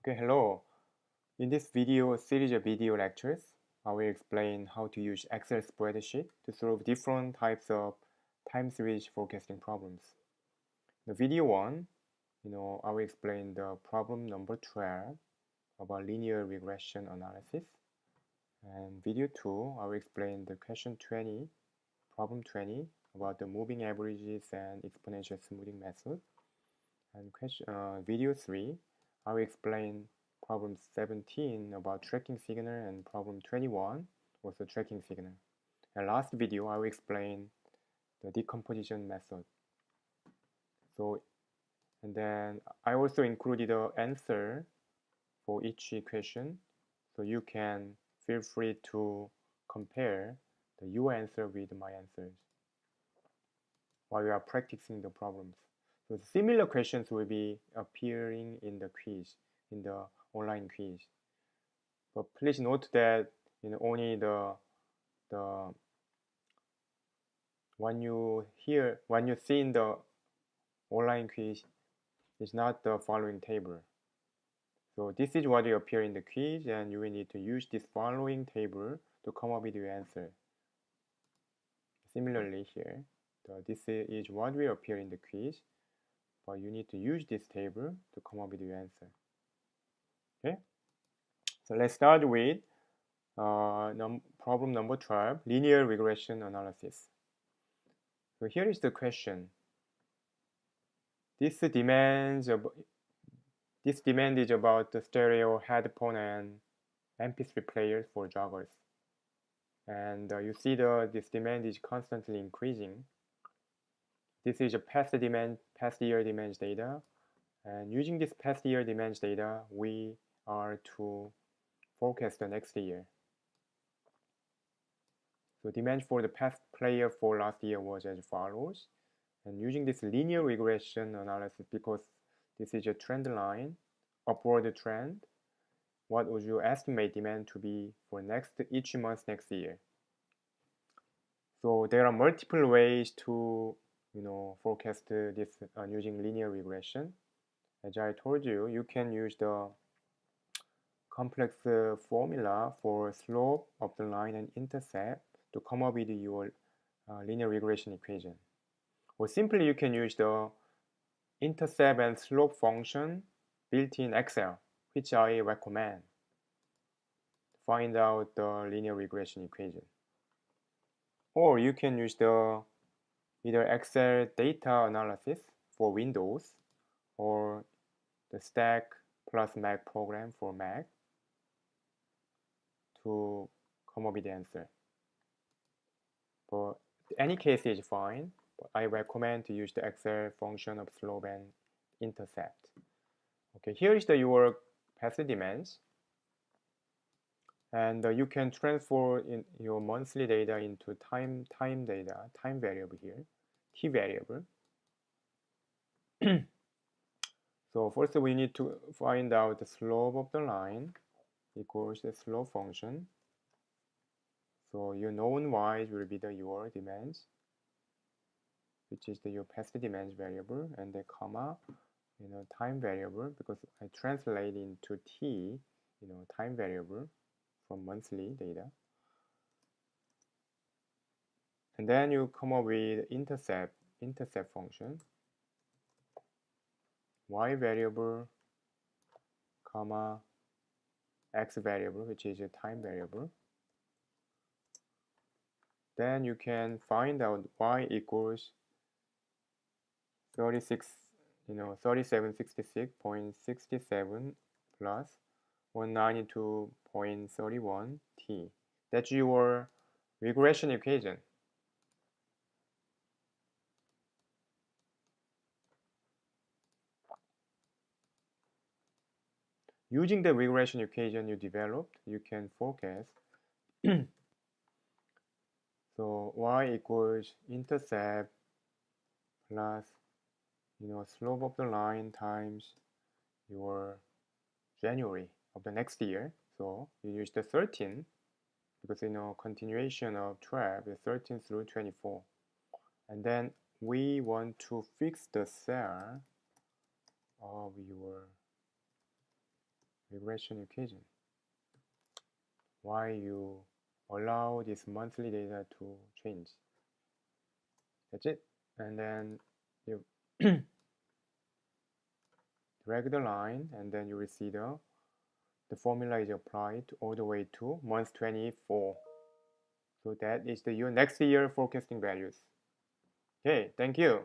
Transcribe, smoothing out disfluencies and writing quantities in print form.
Okay, hello. In this video series of video lectures, I will explain how to use Excel spreadsheet to solve different types of time series forecasting problems. The video 1, I will explain the problem number 12 about linear regression analysis. And video 2, I will explain the question 20, problem 20 about the moving averages and exponential smoothing method. And video 3, I will explain problem 17 about tracking signal and problem 21 also tracking signal. And last video I will explain the decomposition method. And then I also included an answer for each equation, so you can feel free to compare your answer with my answers while you are practicing the problems. So similar questions will be appearing in the quiz, in the online quiz. But please note that only the when you see in the online quiz is not the following table. So this is what will appear in the quiz, and you will need to use this following table to come up with your answer. Similarly here, this is what will appear in the quiz, but you need to use this table to come up with your answer. Okay, so let's start with problem number 12, linear regression analysis. So here is the question. This demand is about the stereo headphone and MP3 players for joggers. And you see this demand is constantly increasing. This is a past year demand data. And using this past year demand data, we are to forecast the next year. So demand for the past player for last year was as follows. And using this linear regression analysis, because this is a trend line, upward trend, what would you estimate demand to be for each month next year? So there are multiple ways to forecast this using linear regression. As I told you, you can use the complex formula for slope of the line and intercept to come up with your linear regression equation. Or simply you can use the intercept and slope function built in Excel, which I recommend to find out the linear regression equation. Or you can use the either Excel data analysis for Windows or the Stack plus Mac program for Mac to come up with the answer. But any case is fine, but I recommend to use the Excel function of slope and intercept. Okay, here is your past demands. And you can transfer in your monthly data into time data, time variable here, t variable. So first we need to find out the slope of the line equals the slope function. So your known y's will be your demands, which is your past demands variable, and the comma, time variable, because I translate into t, time variable from monthly data. And then you come up with intercept function, y variable, comma, x variable, which is a time variable. Then you can find out y equals 3766.67 plus 192.31 t. That's your regression equation. Using the regression equation you developed, you can forecast. So y equals intercept plus slope of the line times your January of the next year. So you use the 13 because continuation of 12 is 13 through 24. And then we want to fix the cell of your regression equation. Why you allow this monthly data to change. That's it. And then you drag the line, and then you will see the formula is applied all the way to month 24. So that is your next year forecasting values. Okay, thank you.